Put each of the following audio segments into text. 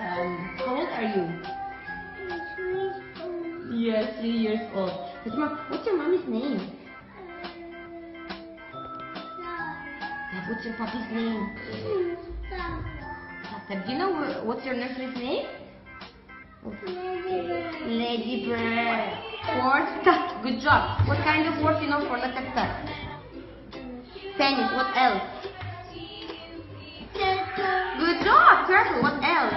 How old are you? 3 Yes, 3 years old. What's your mommy's name? What's your papa's name? Do you know what's your nursery's name? Ladybird. For stuck. Good job. What kind of word you know for letter stuck? Phonics. What else? Good job. Turtle. What else?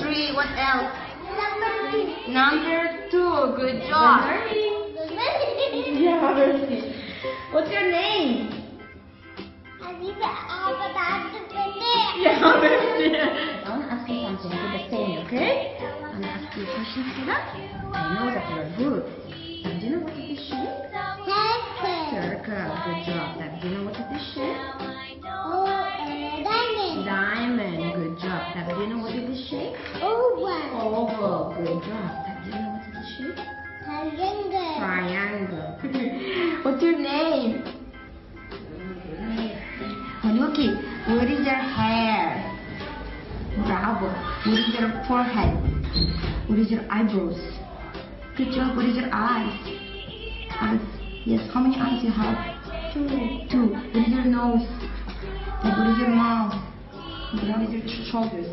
Tree. What else? Number 2. Good job. Yeah, what's your name? Yeah, I want to ask you something. Do the same, okay? I want to ask you a question, Sila. I know that you're good. Do you know what is this shape? Circle. Good job. Do you know what is this shape? Diamond. Good job. Do you know what is this shape? Oval. Good job. Do you know what is this shape? Triangle. What's your name? Hanuki, what is your hair? Bravo. What is your forehead? What is your eyebrows? Good job. What is your eyes? Eyes. Yes. How many eyes you have? 2. What is your nose? What is your mouth? What is your shoulders?